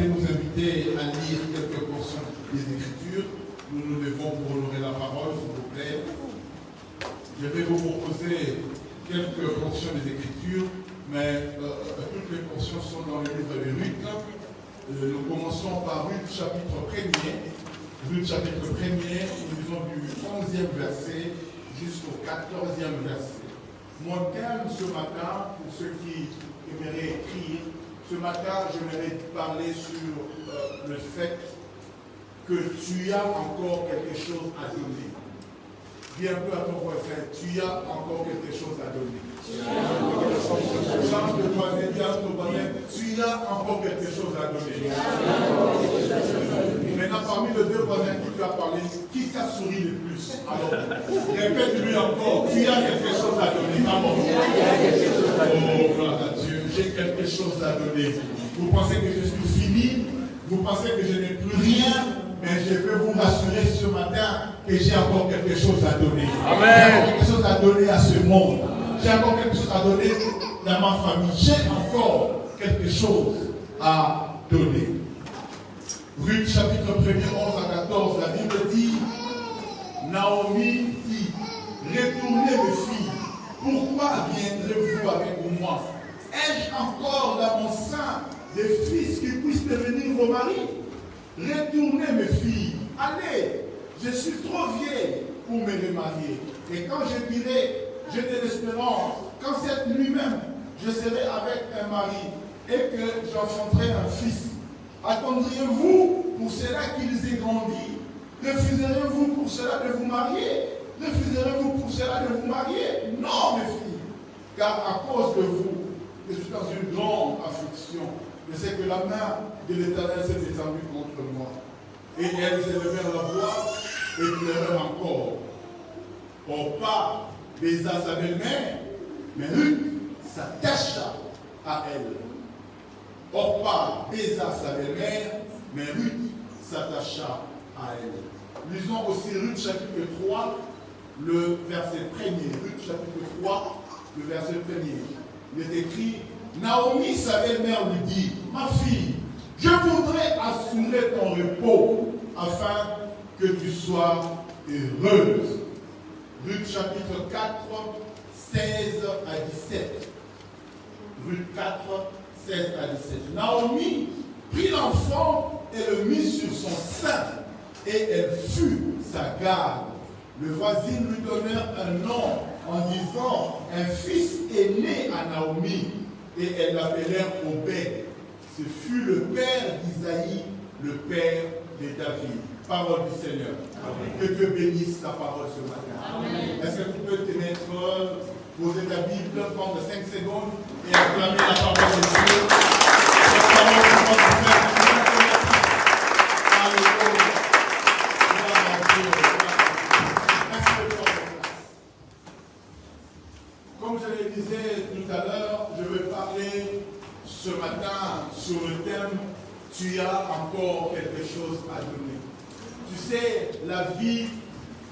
voulais vous inviter à lire quelques portions des Écritures. Nous devons pour honorer la parole, s'il vous plaît. Je vais vous proposer quelques portions des Écritures, mais toutes les portions sont dans le livre de Ruth. Nous commençons par Ruth chapitre 1er. Ruth chapitre 1er, nous lisons du 11e verset jusqu'au 14e verset. Mon thème ce matin, pour ceux qui aimeraient écrire, ce matin, j'aimerais parler sur le fait que tu as encore quelque chose à donner. Dis un peu à ton voisin, tu as encore quelque chose à donner. Change de voisin, dis à ton voisin, tu as encore quelque chose à donner. Maintenant, parmi les deux voisins qui tu as parlé, qui t'a souri le plus? Alors, répète-lui encore, tu as quelque chose à donner. Oh, gloire à Dieu, j'ai quelque chose à donner. Vous pensez que je suis fini? Vous pensez que je n'ai plus rien? Mais je peux vous rassurer ce matin que j'ai encore quelque chose à donner. J'ai encore quelque chose à donner à ce monde. J'ai encore quelque chose à donner dans ma famille. J'ai encore quelque chose à donner. Ruth chapitre 1er, 11 à 14, la Bible dit, Naomi dit, retournez mes filles, pourquoi viendrez-vous avec moi? Ai-je encore dans mon sein des fils qui puissent devenir vos maris? Retournez mes filles, allez, je suis trop vieille pour me remarier. Et quand je dirai, j'ai de l'espérance, quand cette nuit même, je serai avec un mari et que j'enfanterai un fils, attendriez-vous pour cela qu'ils aient grandi? Refuserez-vous pour cela de vous marier? Refuserez-vous pour cela de vous marier? Non, mes filles, car à cause de vous, je suis dans une grande affliction. Je sais que la main de l'Éternel s'est étendue contre moi. Et elles élevèrent la voix et pleurèrent encore. Orpa baisa sa belle-mère, mais Ruth s'attacha à elle. Orpa baisa sa belle-mère, mais Ruth s'attacha à elle. Lisons aussi Ruth chapitre 3, le verset 1er. Ruth chapitre 3, le verset 1er. Il est écrit, Naomi, sa belle-mère, lui dit, ma fille, je voudrais assurer ton repos afin que tu sois heureuse. Ruth chapitre 4, 16 à 17. Ruth 4, 16 à 17. Naomi prit l'enfant et le mit sur son sein, et elle fut sa garde. Les voisines lui donnèrent un nom en disant, un fils est né à Naomi, et elles l'appelèrent Obed. Ce fut le père d'Isaïe, le père de David. Parole du Seigneur. Amen. Que Dieu bénisse ta parole ce matin. Est-ce que tu peux te mettre, poser ta Bible, prendre 5 secondes et acclamer la parole de Dieu? La parole de notre Père. Alléluia. Gloire à Dieu. Merci pour votre place. Comme je le disais tout à l'heure, je vais parler ce matin sur le thème « Tu as encore quelque chose à donner ». Tu sais, la vie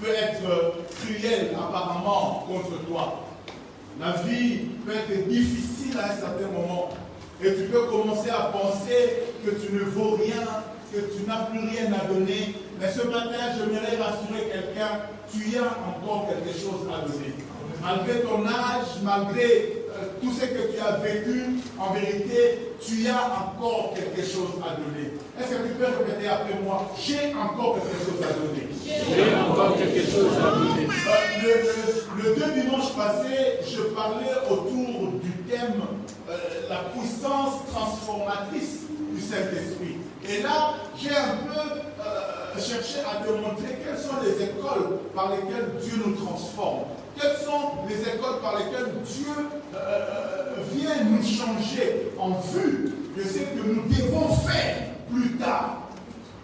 peut être cruelle apparemment contre toi. La vie peut être difficile à un certain moment. Et tu peux commencer à penser que tu ne vaux rien, que tu n'as plus rien à donner. Mais ce matin, j'aimerais rassurer quelqu'un, tu as encore quelque chose à donner. Malgré ton âge, malgré tout ce que tu as vécu, en vérité, tu as encore quelque chose à donner. Est-ce que tu peux répéter après moi? J'ai encore quelque chose à donner. J'ai encore quelque chose à donner. Le 2 dimanches passés, je parlais autour du thème la puissance transformatrice du Saint-Esprit. Et là, j'ai un peu cherché à te montrer quelles sont les écoles par lesquelles Dieu nous transforme. Quelles sont les écoles par lesquelles Dieu vient nous changer en vue de ce que nous devons faire plus tard.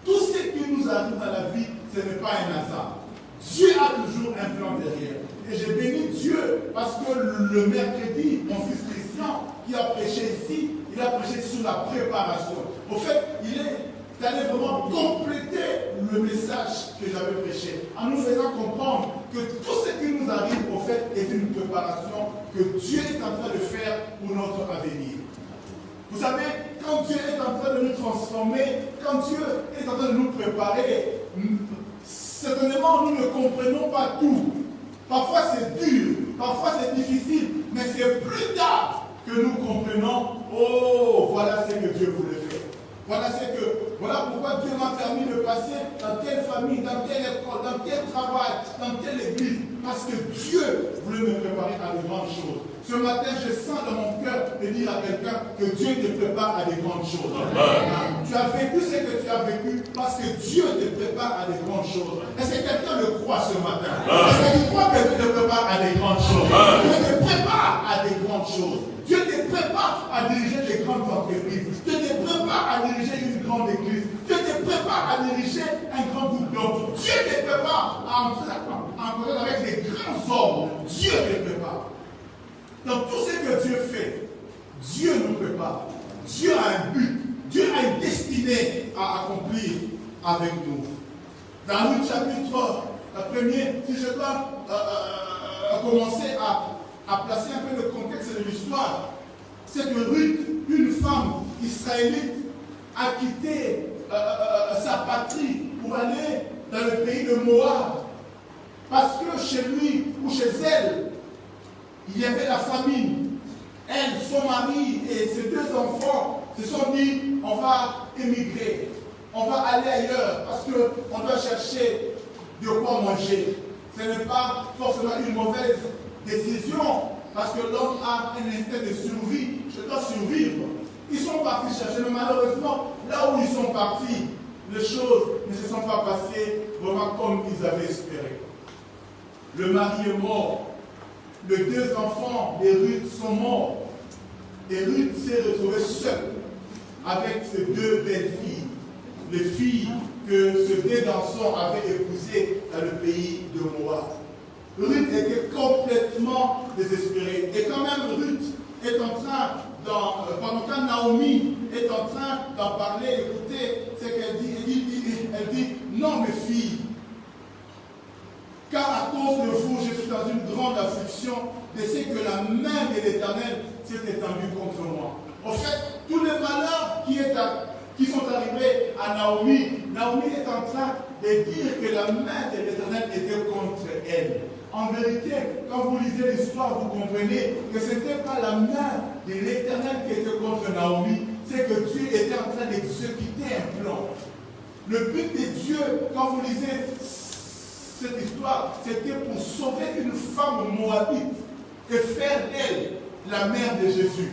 Tout ce qui nous arrive dans la vie, ce n'est pas un hasard. Dieu a toujours un plan derrière. Et j'ai béni Dieu parce que le mercredi, mon fils Christian, qui a prêché ici, il a prêché sur la préparation. Au fait, il est allé vraiment compléter le message que j'avais prêché, en nous faisant comprendre que tout ce qui nous arrive, au fait, est une préparation que Dieu est en train de faire pour notre avenir. Vous savez, quand Dieu est en train de nous transformer, quand Dieu est en train de nous préparer, certainement nous ne comprenons pas tout. Parfois c'est dur, parfois c'est difficile, mais c'est plus tard que nous comprenons, oh, voilà ce que Dieu voulait faire. Voilà pourquoi Dieu m'a permis de passer dans telle famille, dans telle école, dans tel travail, dans telle église. Parce que Dieu voulait me préparer à de grandes choses. Ce matin, je sens dans mon cœur de dire à quelqu'un que Dieu te prépare à de grandes choses. Tu as vécu ce que tu as vécu parce que Dieu te prépare à de grandes choses. Est-ce que quelqu'un le croit ce matin? Est-ce que tu crois que Dieu te prépare à de grandes choses? Dieu te prépare à de grandes choses. Dieu te prépare à diriger des grandes entreprises. Dieu te prépare à diriger une grande église. Dieu te prépare à diriger un grand groupe d'hommes. Dieu te prépare à entrer avec des grands hommes. Dieu te prépare. Dans tout ce que Dieu fait, Dieu nous prépare. Dieu a un but. Dieu a une destinée à accomplir avec nous. Dans Luc chapitre 1er, si je dois commencer à placer un peu le contexte de l'histoire, c'est que Ruth, une femme israélite, a quitté sa patrie pour aller dans le pays de Moab. Parce que chez lui ou chez elle, il y avait la famine. Elle, son mari et ses deux enfants se sont dit, on va émigrer, on va aller ailleurs parce qu'on doit chercher de quoi manger. Ce n'est pas forcément une mauvaise décision parce que l'homme a un instinct de survie. Je dois survivre. Ils sont partis chercher, mais malheureusement, là où ils sont partis, les choses ne se sont pas passées vraiment comme ils avaient espéré. Le mari est mort. Les deux enfants de Ruth sont morts. Et Ruth s'est retrouvée seule avec ses deux belles filles. Les filles que ce deux garçons avaient épousées dans le pays de Moab. Ruth était complètement désespérée. Et quand même, Ruth est en train, pendant que Naomi est en train d'en parler, écoutez ce qu'elle dit. Elle dit, non mes filles, car à cause de vous, je suis dans une grande affliction de ce que la main de l'Éternel s'est étendue contre moi. En fait, tous les malheurs qui sont arrivés à Naomi, Naomi est en train de dire que la main de l'Éternel était contre elle. En vérité, quand vous lisez l'histoire, vous comprenez que ce n'était pas la main de l'Éternel qui était contre Naomi, c'est que Dieu était en train d'exécuter un plan. Le but de Dieu, quand vous lisez cette histoire, c'était pour sauver une femme moabite et faire d'elle la mère de Jésus.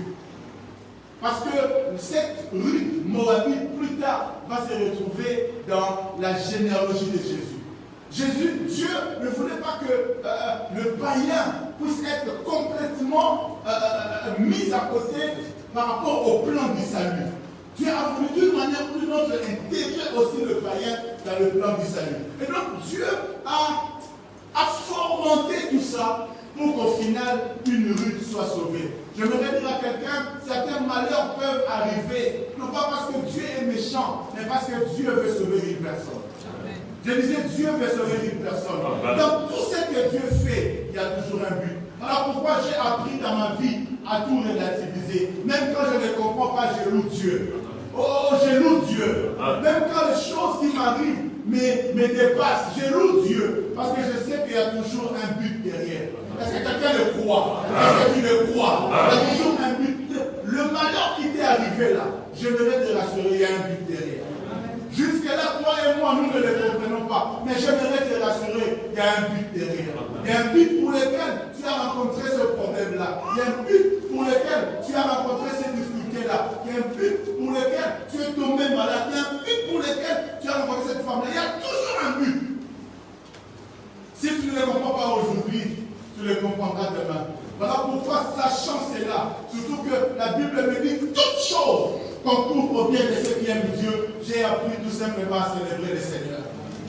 Parce que cette Ruth moabite, plus tard, va se retrouver dans la généalogie de Jésus. Dieu ne voulait pas que le païen puisse être complètement mis à côté par rapport au plan du salut. Dieu a voulu d'une manière ou d'une autre intégrer aussi le païen dans le plan du salut. Et donc Dieu a fomenté tout ça pour qu'au final, une Ruth soit sauvée. Je voudrais dire à quelqu'un, certains malheurs peuvent arriver, non pas parce que Dieu est méchant, mais parce que Dieu veut sauver une personne. Je disais, Dieu veut sauver une personne. Dans tout ce que Dieu fait, il y a toujours un but. Alors pourquoi j'ai appris dans ma vie à tout relativiser? Même quand je ne comprends pas, je loue Dieu. Oh, je loue Dieu. Même quand les choses qui m'arrivent me dépassent, je loue Dieu. Parce que je sais qu'il y a toujours un but derrière. Est-ce que quelqu'un le croit? Est-ce que tu le crois? Il y a toujours un but. Le malheur qui t'est arrivé là, je voudrais te rassurer, il y a un but derrière. Jusque-là, toi et moi, nous ne le comprenons pas. Mais j'aimerais te rassurer, il y a un but derrière. Il y a un but pour lequel tu as rencontré ce problème-là. Il y a un but pour lequel tu as rencontré ces difficultés-là. Il y a un but pour lequel tu es tombé malade. Il y a un but pour lequel tu as rencontré cette femme-là. Il y a toujours un but. Si tu ne le comprends pas aujourd'hui, tu le comprendras demain. Voilà pourquoi sa chance est là. Surtout que la Bible me dit toutes choses concourent au bien de ceux qui aiment Dieu. J'ai appris tout simplement à célébrer le Seigneur.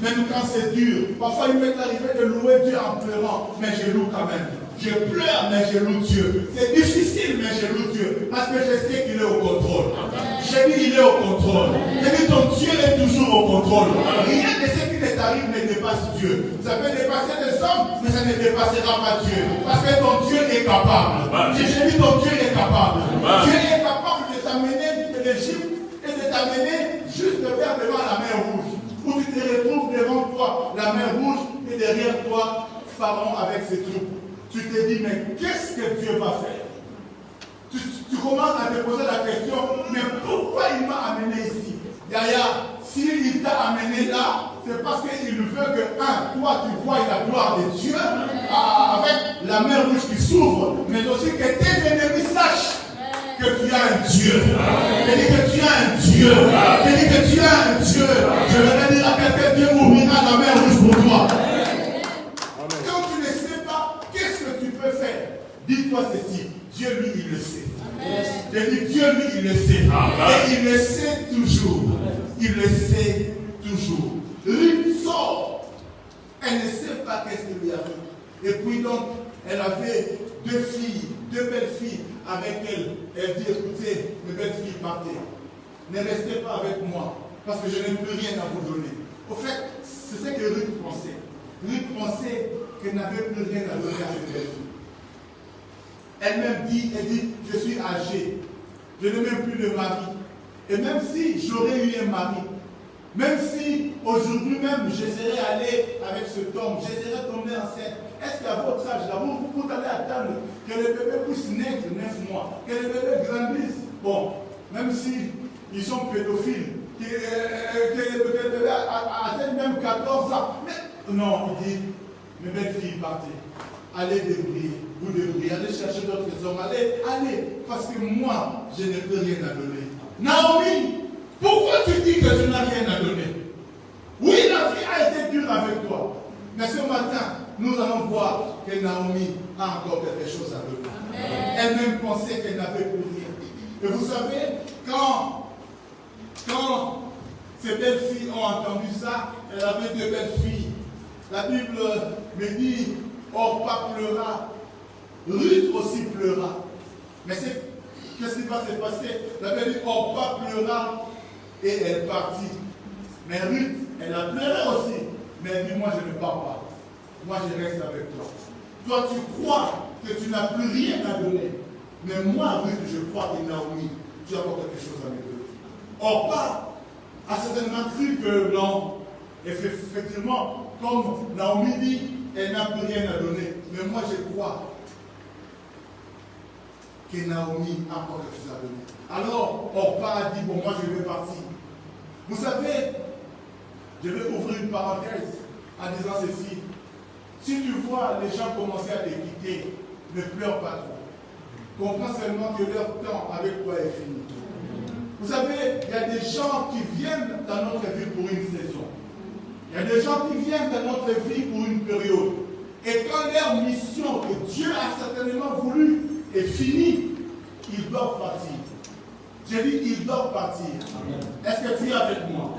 Même quand c'est dur, parfois il m'est arrivé de louer Dieu en pleurant, mais je loue quand même. Je pleure, mais je loue Dieu. C'est difficile, mais je loue Dieu. Parce que je sais qu'il est au contrôle. J'ai dit, il est au contrôle. J'ai dit, ton Dieu est toujours au contrôle. Rien de ce qui t'arrive ne dépasse Dieu. Ça peut dépasser les hommes, mais ça ne dépassera pas Dieu. Parce que ton Dieu est capable. J'ai dit, ton Dieu est capable. Dieu est capable de t'amener t'amener juste de faire devant la mer rouge. Où tu te retrouves devant toi, la mer rouge, et derrière toi, Pharaon avec ses troupes. Tu te dis, mais qu'est-ce que Dieu va faire? Tu commences à te poser la question, mais pourquoi il m'a amené ici? Yaya, s'il t'a amené là, c'est parce qu'il veut que, toi tu vois la gloire de Dieu avec la mer rouge qui s'ouvre, mais aussi que tes ennemis sachent que tu as un Dieu. Je dis que tu as un Dieu. Je dis que tu as un Dieu. Je vais dire à quelqu'un, Dieu ouvrira la mer rouge pour toi. Quand tu ne sais pas, qu'est-ce que tu peux faire? Dis-toi ceci, Dieu lui, il le sait. Je dis, Dieu lui, il le sait. Et il le sait toujours. Il le sait toujours. Ruth sort. Elle ne sait pas qu'est-ce qui lui arrive. Et puis donc, elle avait deux filles, deux belles filles avec elle. Elle dit, écoutez, mes belles filles, partez. Ne restez pas avec moi, parce que je n'ai plus rien à vous donner. Au fait, c'est ce que Ruth pensait. Ruth pensait qu'elle n'avait plus rien à donner à ses belles filles. Elle-même dit, je suis âgée. Je n'ai même plus de mari. Et même si j'aurais eu un mari, même si aujourd'hui même j'essaierais d'aller avec cet homme, j'essaierais de tomber enceinte, est-ce qu'à votre âge, là, vous allez attendre que le bébé puisse naître 9 mois, que le bébé grandisse? Bon, même si ils sont pédophiles, que le bébé atteigne même 14 ans. Mais non, il dit, mes belles filles, partez. Allez débrouiller, vous débrouillez, allez chercher d'autres hommes, allez, parce que moi, je n'ai plus rien à donner. Naomi, pourquoi tu dis que tu n'as rien à donner? Oui, la vie a été dure avec toi, mais ce matin, nous allons voir que Naomi a encore quelque chose à donner. Elle-même pensait qu'elle n'avait plus rien. Et vous savez, quand ces belles filles ont entendu ça, elle avait deux belles filles. La Bible me dit, Orpa pleura, Ruth aussi pleura. Mais qu'est-ce qui va se passer? La Bible dit, Orpa pleura et elle partit. Mais Ruth, elle a pleuré aussi. Mais elle dit, moi je ne pars pas. Moi je reste avec toi. Toi tu crois que tu n'as plus rien à donner. Mais moi, Ruth, je crois que Naomi, tu as encore quelque chose à me donner. Orpa a certainement cru que non. Effectivement, comme Naomi dit, elle n'a plus rien à donner. Mais moi, je crois que Naomi a encore quelque chose à donner. Alors, Orpa a dit, bon, moi, je vais partir. Vous savez, je vais ouvrir une parenthèse en disant ceci. Si tu vois les gens commencer à te quitter, ne pleure pas trop. Comprends seulement que leur temps avec toi est fini. Vous savez, il y a des gens qui viennent dans notre vie pour une saison. Il y a des gens qui viennent dans notre vie pour une période. Et quand leur mission que Dieu a certainement voulu est finie, ils doivent partir. J'ai dit, ils doivent partir. Est-ce que tu es avec moi?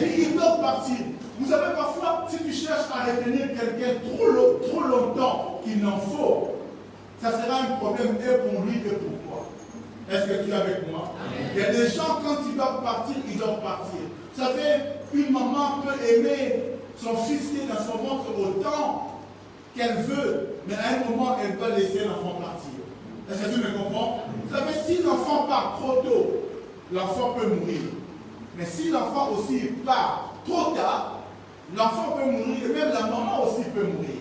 J'ai dit, ils doivent partir. Vous savez, parfois, si tu cherches à retenir quelqu'un trop longtemps qu'il n'en faut, ça sera un problème et pour lui et pour toi. Est-ce que tu es avec moi? Il y a des gens, quand ils doivent partir, ils doivent partir. Vous savez, une maman peut aimer son fils qui est dans son ventre autant qu'elle veut, mais à un moment, elle doit laisser l'enfant partir. Est-ce que tu me comprends? Vous savez, si l'enfant part trop tôt, l'enfant peut mourir. Mais si l'enfant aussi part trop tard, l'enfant peut mourir et même la maman aussi peut mourir.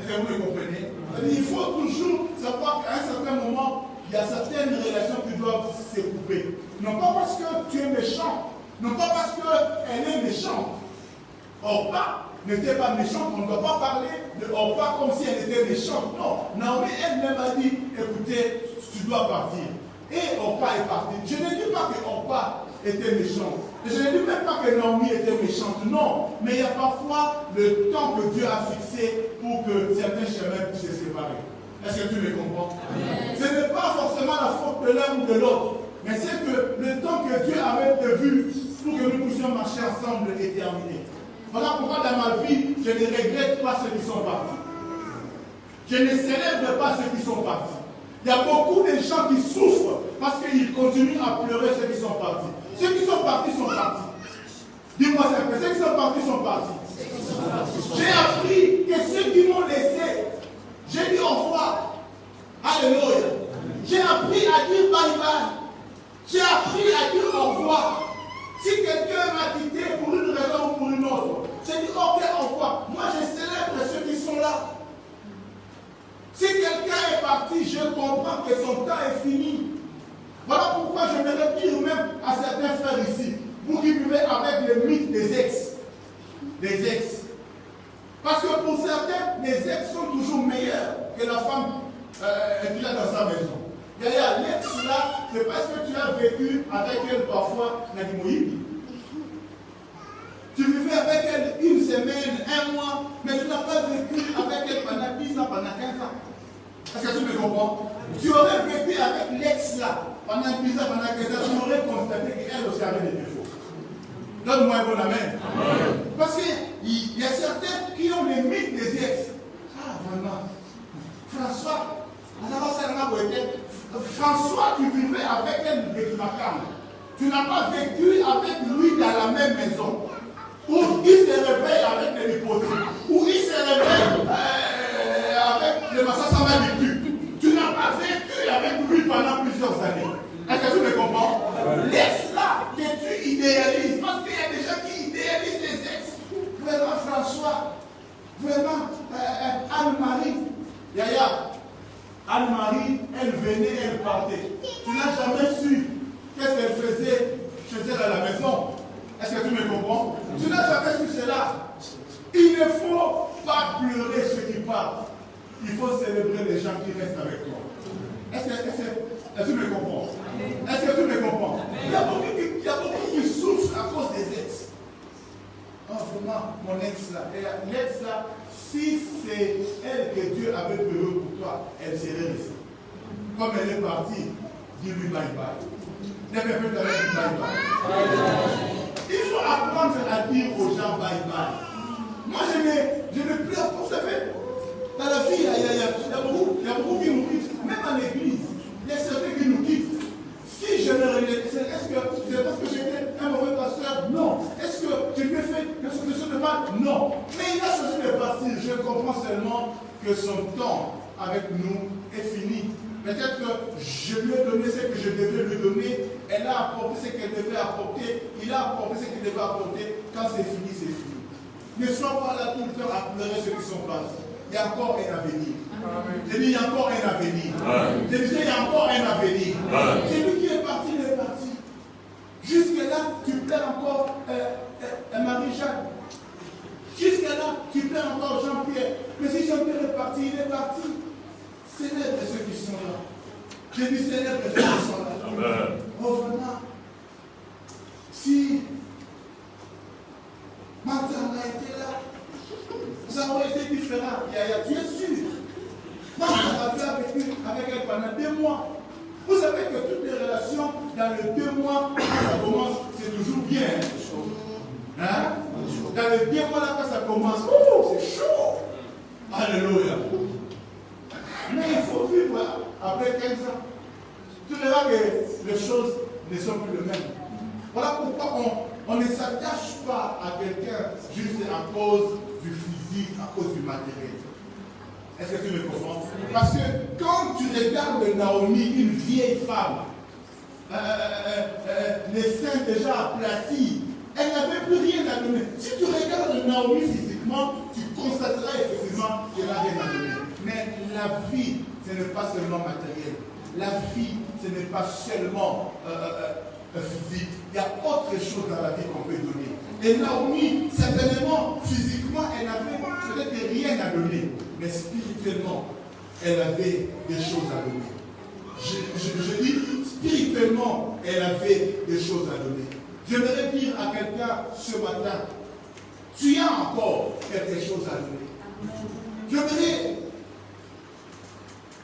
Est-ce que vous me comprenez? Il faut toujours savoir qu'à un certain moment, il y a certaines relations qui doivent se couper. Non pas parce que tu es méchant, non pas parce qu'elle est méchante. Orpa n'était pas méchante, on ne doit pas parler de Orpa comme si elle était méchante. Non, Naomi elle-même a dit, écoutez, tu dois partir. Et Orpa est parti. Je ne dis pas que Orpa était méchante. Je ne dis même pas que Naomi était méchante. Non, mais il y a parfois le temps que Dieu a fixé pour que certains chemins puissent se séparer. Est-ce que tu me comprends? Ce n'est pas forcément la faute de l'un ou de l'autre, mais c'est que le temps que Dieu avait prévu pour que nous puissions marcher ensemble est terminé. Voilà pourquoi dans ma vie, je ne regrette pas ceux qui sont partis. Je ne célèbre pas ceux qui sont partis. Il y a beaucoup de gens qui souffrent parce qu'ils continuent à pleurer ceux qui sont partis. Ceux qui sont partis sont partis. Dis-moi ça, ceux qui sont partis sont partis. J'ai appris que ceux qui m'ont laissé, j'ai dit au revoir. Alléluia. J'ai appris à dire bye bye. J'ai appris à dire au revoir. Vous qui vivez avec le mythe des ex. Des ex. Parce que pour certains, les ex sont toujours meilleurs que la femme qu'il a dans sa maison. D'ailleurs, l'ex là, c'est parce que tu as vécu avec elle parfois, Nadimoï. Tu vivais avec elle une semaine, un mois, mais tu n'as pas vécu avec elle pendant 10 ans, pendant 15 ans. Est-ce que tu me comprends? Tu aurais vécu avec l'ex là, pendant 10 ans, pendant 15 ans, tu aurais constaté qu'elle aussi avait des défauts. Donne-moi un bon amen. Parce qu'il y a certains qui ont les mythes des ex. Ah, vraiment. François, tu vivais avec elle de Macam. Tu n'as pas vécu avec lui dans la même maison. Où il se réveille avec les hypothèses. Où il se réveille avec le Massasama du cul. Tu n'as pas vécu avec lui pendant plusieurs années. Est-ce que tu me comprends? Laisse-la que tu idéalises. Parce qu'il y a des gens qui idéalisent les ex. Vraiment, François. Vraiment, Anne-Marie. Yaya. Anne-Marie, elle venait, elle partait. Tu n'as jamais su qu'est-ce qu'elle faisait chez elle à la maison. Est-ce que tu me comprends? Tu n'as jamais su cela. Il ne faut pas pleurer ceux qui partent. Il faut célébrer les gens qui restent avec toi. Est-ce que tu me comprends? Est-ce que tu me comprends? Il y a beaucoup qui souffrent à cause des ex. Oh, vraiment, mon ex là. L'ex là, si c'est elle que Dieu avait prévu pour toi, elle serait restée. Comme elle est partie, dis-lui bye bye. Ne peux plus dire bye bye. Il faut apprendre à dire aux gens bye bye. Moi, je ne pleure pas. Vous savez, dans la vie, il y a beaucoup qui nous quittent. Même en l'église, il y a certains qui nous quittent. Si je ne regrette, est-ce que c'est parce que j'étais un mauvais pasteur? Non. Est-ce que j'ai bien fait quelque chose de mal? Non. Mais il a choisi de partir. Je comprends seulement que son temps avec nous est fini. Peut-être que je lui ai donné ce que je devais lui donner. Elle a apporté ce qu'elle devait apporter. Il a apporté ce qu'il devait apporter. Quand c'est fini, c'est fini. Ne sois pas là tout le temps à pleurer ceux qui sont passés. Il y a encore un avenir. J'ai dit, il y a encore un avenir. J'ai dit, il y a encore un avenir. Celui qui est parti, il est parti. Jusque-là, tu pleures encore Marie-Jeanne. Jusque-là, tu pleures encore Jean-Pierre. Mais si Jean-Pierre est parti, il est parti. Célèbre ceux qui sont là. J'ai dit, célèbre ceux qui sont là. Oh, vraiment. Si Martin a été là, ça aurait été différent. Tu es sûr? Moi, ça a vécu avec elle pendant 2 mois. Vous savez que toutes les relations, dans les 2 mois, quand ça commence, c'est toujours bien. Hein? Dans les 2 mois, là, quand ça commence, c'est chaud. Alléluia. Mais il faut vivre après 15 ans. Tu verras que les choses ne sont plus les mêmes. Voilà pourquoi on ne s'attache pas à quelqu'un juste à cause du physique, à cause du matériel. Est-ce que tu me comprends? Parce que quand tu regardes Naomi, une vieille femme, les seins déjà aplatis, elle n'avait plus rien à donner. Si tu regardes Naomi physiquement, tu constateras effectivement qu'elle n'a rien à donner. Mais la vie, ce n'est pas seulement matériel. La vie, ce n'est pas seulement physique. Il y a autre chose dans la vie qu'on peut donner. Et Naomi, certainement, physiquement, elle n'avait peut-être rien à donner. Mais spirituellement, elle avait des choses à donner. Je dis, spirituellement, elle avait des choses à donner. J'aimerais dire à quelqu'un ce matin, tu as encore quelque chose à donner. J'aimerais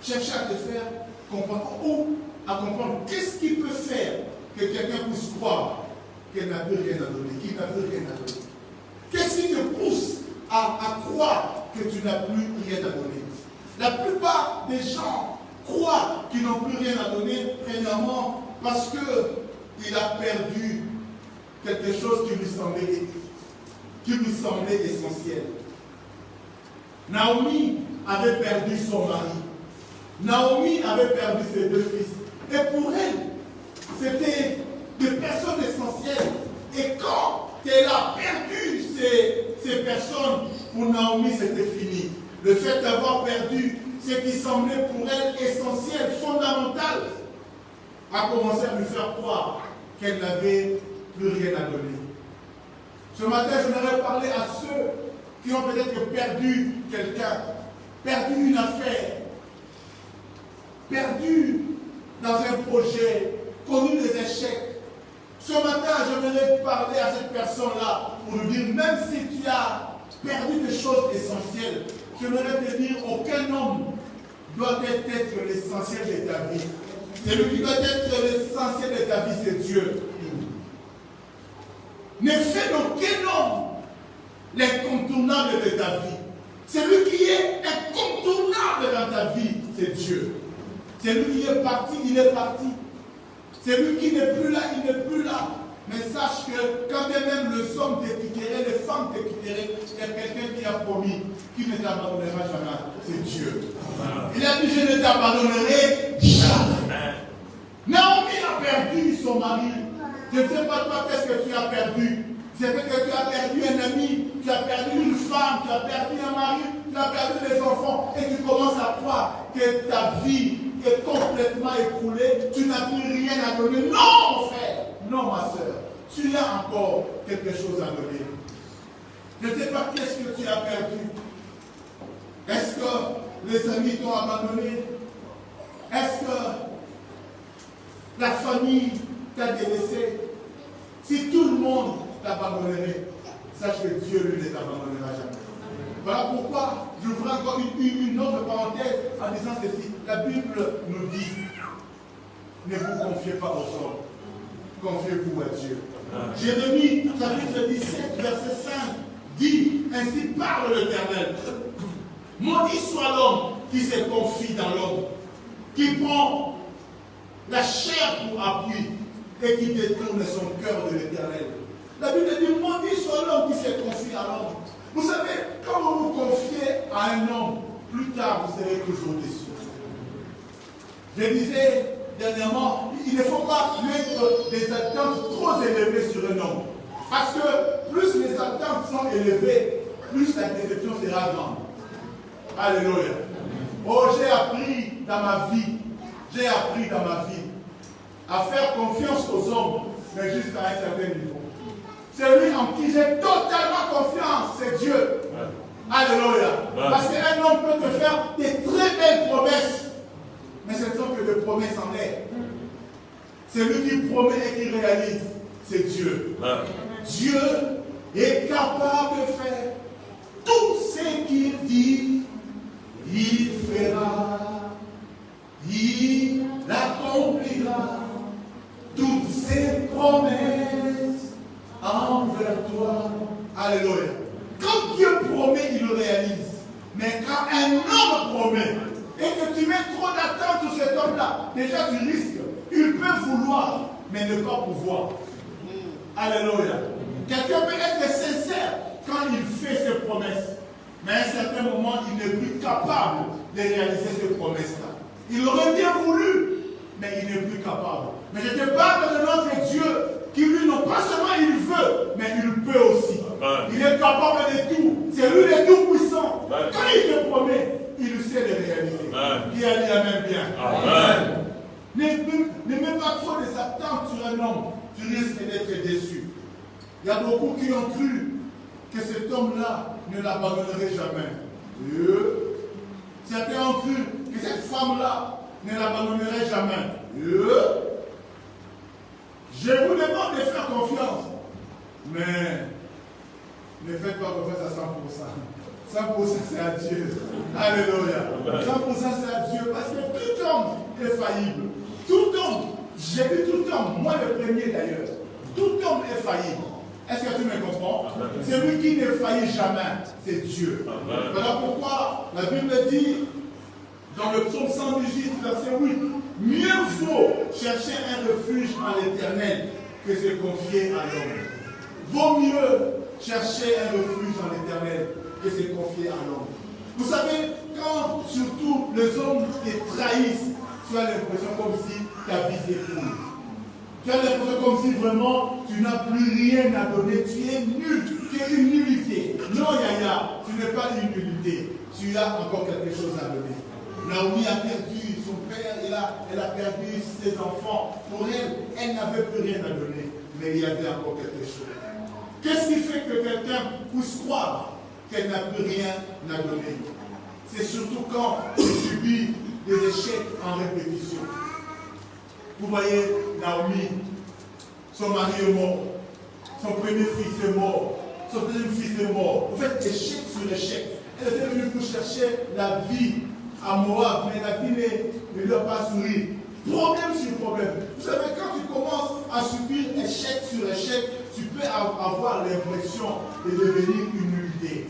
chercher à te faire comprendre ou à comprendre qu'est-ce qui peut faire que quelqu'un puisse croire qu'elle n'a plus rien à donner, qu'il n'a plus rien à donner. Qu'est-ce qui te pousse à croire que tu n'as plus rien à donner? La plupart des gens croient qu'ils n'ont plus rien à donner, premièrement, parce qu'il a perdu quelque chose qui lui semblait essentiel. Naomi avait perdu son mari. Naomi avait perdu ses 2 fils. Et pour elle, c'était des personnes essentielles. Et quand elle a perdu ces personnes, pour Naomi, c'était fini. Le fait d'avoir perdu ce qui semblait pour elle essentiel, fondamental, a commencé à lui faire croire qu'elle n'avait plus rien à donner. Ce matin, je voudrais parler à ceux qui ont peut-être perdu quelqu'un, perdu une affaire, perdu dans un projet, connu des échecs. Ce matin, je voudrais parler à cette personne-là pour lui dire, même si tu as perdu des choses essentielles, je voudrais te dire, aucun homme doit être l'essentiel de ta vie. Celui qui doit être l'essentiel de ta vie, c'est Dieu. Ne fais d'aucun homme l'incontournable de ta vie. Celui qui est incontournable dans ta vie, c'est Dieu. Celui qui est parti, il est parti. Celui qui n'est plus là, il n'est plus là. Mais sache que quand bien même les hommes te quitteraient, les femmes te quitteraient, il y a quelqu'un qui a promis qu'il ne t'abandonnera jamais. C'est Dieu. Il a dit, je ne t'abandonnerai jamais. Naomi a perdu son mari. Je ne sais pas toi qu'est-ce que tu as perdu. C'est peut-être que tu as perdu un ami, tu as perdu une femme, tu as perdu un mari, tu as perdu des enfants et tu commences à croire que ta vie est complètement écroulée, tu n'as plus rien à donner. Non, mon frère, non, ma soeur, tu as encore quelque chose à donner. Je ne sais pas qu'est-ce que tu as perdu. Est-ce que les amis t'ont abandonné? Est-ce que la famille t'a délaissé? Si tout le monde t'abandonnerait, sache que Dieu, lui, ne t'abandonnera jamais. Voilà pourquoi je voudrais encore une autre parenthèse en disant ceci. La Bible nous dit, ne vous confiez pas aux hommes, confiez-vous à Dieu. Jérémie, chapitre 17, verset 5, dit, ainsi parle l'Éternel. Maudit soit l'homme qui se confie dans l'homme, qui prend la chair pour appui et qui détourne son cœur de l'Éternel. La Bible dit, maudit soit l'homme qui se confie à l'homme. Vous savez, quand vous vous confiez à un homme, plus tard vous serez toujours déçu. Je disais dernièrement, il ne faut pas mettre des attentes trop élevées sur un homme. Parce que plus les attentes sont élevées, plus la déception sera grande. Alléluia. Oh, j'ai appris dans ma vie, à faire confiance aux hommes, mais jusqu'à un certain niveau. Celui en qui j'ai totalement confiance, c'est Dieu. Alléluia. Parce qu'un homme peut te faire des très belles promesses, mais ce ne sont que des promesses en l'air. Celui qui promet et qui réalise, c'est Dieu. Dieu est capable de faire tout ce qu'il dit, il fera, il accomplira toutes ses promesses envers toi. Alléluia. Quand Dieu promet, il le réalise. Mais quand un homme promet et que tu mets trop d'attente sur cet homme-là, déjà tu risques. Il peut vouloir, mais ne pas pouvoir. Alléluia. Quelqu'un peut être sincère quand il fait ses promesses. Mais à un certain moment, il n'est plus capable de réaliser ces promesses-là. Il aurait bien voulu, mais il n'est plus capable. Mais je te parle de notre Dieu qui, lui, non pas seulement il veut, mais il peut aussi. Il est capable de tout. C'est lui le tout-puissant. Quand il te promet, il sait le réaliser. Qui a dit Amen bien. Amen. Ne mets pas trop des attentes sur un homme. Tu risques d'être déçu. Il y a beaucoup qui ont cru que cet homme-là ne l'abandonnerait jamais. Certains ont cru que cette femme-là ne l'abandonnerait jamais. Je vous demande de faire confiance. Mais ne faites pas confiance à 100%. 100% c'est à Dieu. Alléluia. 100% c'est à Dieu. Parce que tout homme est faillible. Tout homme, j'ai vu tout homme, moi le premier d'ailleurs. Tout homme est faillible. Est-ce que tu me comprends? Celui qui ne faillit jamais, c'est Dieu. Voilà pourquoi la Bible dit, dans le psaume 118, verset 8, mieux vaut chercher un refuge en l'Éternel que se confier à l'homme. Vaut mieux chercher un refuge en l'Éternel que se confier à l'homme. Vous savez, quand surtout les hommes te trahissent, tu as l'impression comme si ta vie s'écroule. Tu as l'impression comme si vraiment tu n'as plus rien à donner, tu es nul, tu es une nullité. Non, Yaya, tu n'es pas une nullité, tu as encore quelque chose à donner. Naomi a perdu son père, elle a perdu ses enfants. Pour elle, elle n'avait plus rien à donner. mais il y avait encore quelque chose. Qu'est-ce qui fait que quelqu'un puisse croire qu'elle n'a plus rien à donner? C'est surtout quand elle subit des échecs en répétition. Vous voyez, Naomi, son mari est mort, son premier fils est mort, son deuxième fils est mort. En fait, échec sur échec. Elle était venue pour chercher la vie à Moab, mais la vie ne lui a pas souri. Problème sur problème. Vous savez, quand tu commences à subir échec sur échec, tu peux avoir l'impression de devenir une nullité.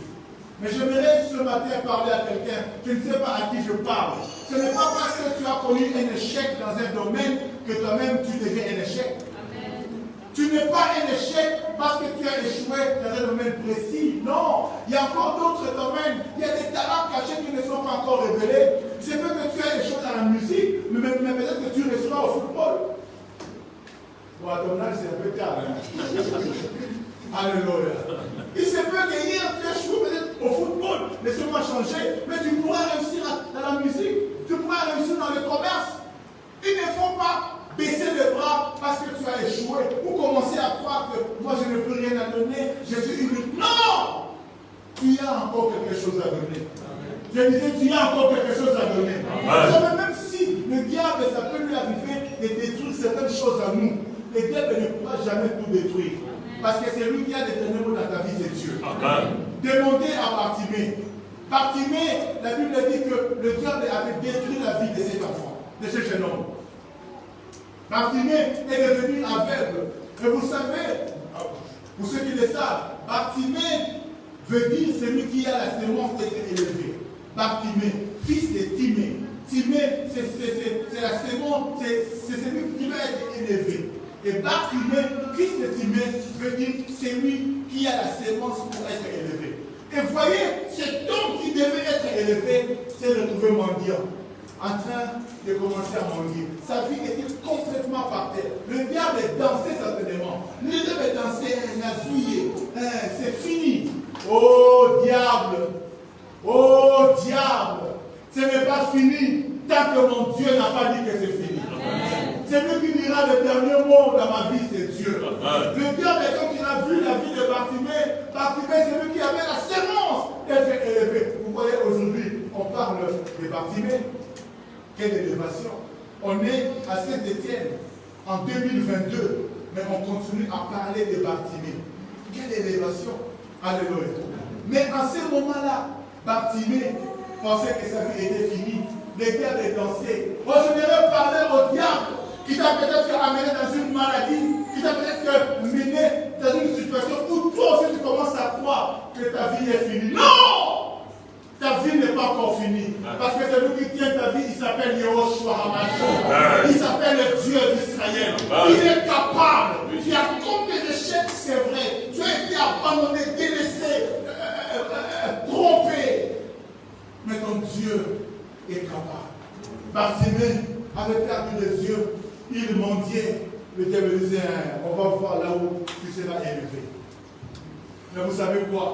Mais j'aimerais ce matin parler à quelqu'un, je ne sais pas à qui je parle. Ce n'est pas parce que tu as connu un échec dans un domaine que toi-même tu deviens un échec. Amen. Tu n'es pas un échec parce que tu as échoué dans un domaine précis. Non, il y a encore d'autres domaines. Il y a des talents cachés qui ne sont pas encore révélés. C'est peut que tu as échoué dans la musique, mais peut-être que tu réussiras au football. Bon, à ton âge, c'est un peu tard. Alléluia. Il se peut que hier tu échoues peut-être au football, laissez-moi changer, mais tu pourras réussir dans la musique, tu pourras réussir dans le commerce. Il ne faut pas baisser les bras parce que tu as échoué ou commencer à croire que moi je n'ai plus rien à donner, je suis unique. Non! Tu as encore quelque chose à donner. Je disais, tu as encore quelque chose à donner. Même si le diable, ça peut lui arriver de détruire certaines choses à nous, le diable ne pourra jamais tout détruire. Parce que c'est lui qui a le dernier mot dans ta vie, c'est Dieu. Amen. Demandez à Bartimée. Bartimée, la Bible dit que le diable avait détruit la vie de cet enfant, de ce jeune homme. Bartimée est devenu aveugle. Et vous savez, pour ceux qui le savent, Bartimée veut dire celui qui a la sémence d'être élevé. Bartimée, fils de Timée. Timée, c'est la sémence, c'est celui qui va être élevé. Et Bartimée, fils de Timée, veut dire c'est lui qui a la sémence pour être élevé. Et voyez, cet homme qui devait être élevé s'est retrouvé mendiant, en train de commencer à mendier. Sa vie était complètement par terre. Le diable dansait certainement. Le diable dansait, nazouillé. C'est fini. Oh diable! Oh diable! Ce n'est pas fini tant que mon Dieu n'a pas dit que c'est fini. C'est lui qui dira le dernier mot dans ma vie, c'est Dieu. Le diable, quand il a vu la vie de Bartimée, c'est lui qui avait la sémence d'être élevé. Vous voyez, aujourd'hui, on parle de Bartimée. Quelle élévation! On est à Saint-Étienne en 2022, mais on continue à parler de Bartimée. Quelle élévation! Alléluia. Mais en ce moment-là, Bartimée pensait que sa vie était finie. Les diables dansaient. Oh, je devrais parler au diable qui t'a peut-être amené dans une maladie, qui t'a peut-être mené dans une situation où toi aussi tu commences à croire que ta vie est finie. Non! Ta vie n'est pas encore finie. Parce que celui qui tient ta vie, il s'appelle Yehoshua HaMashiach. Il s'appelle le Dieu d'Israël. Il est capable. Tu as comme des échecs, c'est vrai. Tu as été abandonné, délaissé, trompé. Mais ton Dieu est capable. Bartimée avait perdu les yeux. Il mendiait. Le diable disait, on va voir là où tu seras élevé. Mais vous savez quoi?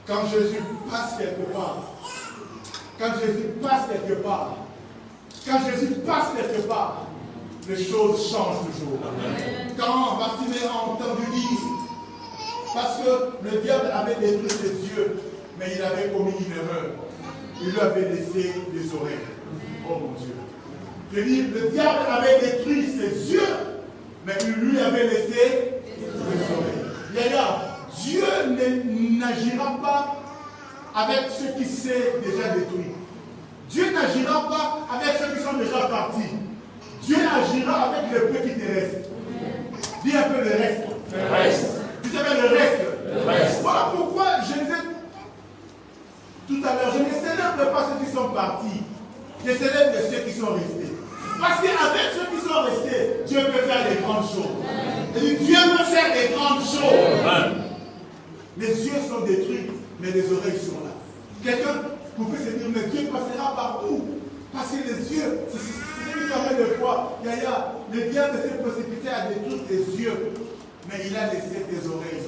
Quand Jésus passe quelque part, les choses changent toujours. Amen. Quand Bartimée a entendu dire, parce que le diable avait détruit ses yeux, mais il avait commis une erreur. Il lui avait laissé les oreilles. Oh mon Dieu. Je dis, le diable avait détruit ses yeux, mais il lui avait laissé les oreilles. D'ailleurs, Dieu n'agira pas avec ceux qui s'est déjà détruit. Dieu n'agira pas avec ceux qui sont déjà partis. Dieu agira avec le peu qui te reste. Dis un peu le reste. Le reste. Vous savez le reste. Le reste. Voilà pourquoi je disais tout à l'heure, je ne célèbre pas ceux qui sont partis. Je célèbre ceux qui sont restés. Parce qu'avec ceux qui sont restés, Dieu peut faire des grandes choses. Et Dieu peut faire des grandes choses. Amen. Les yeux sont détruits, mais les oreilles sont là. Quelqu'un pouvait se dire, mais Dieu passera par où? Parce que les yeux, c'est ce qui permet de voir. Le diable s'est précipité à détruire tes yeux, mais il a laissé tes oreilles.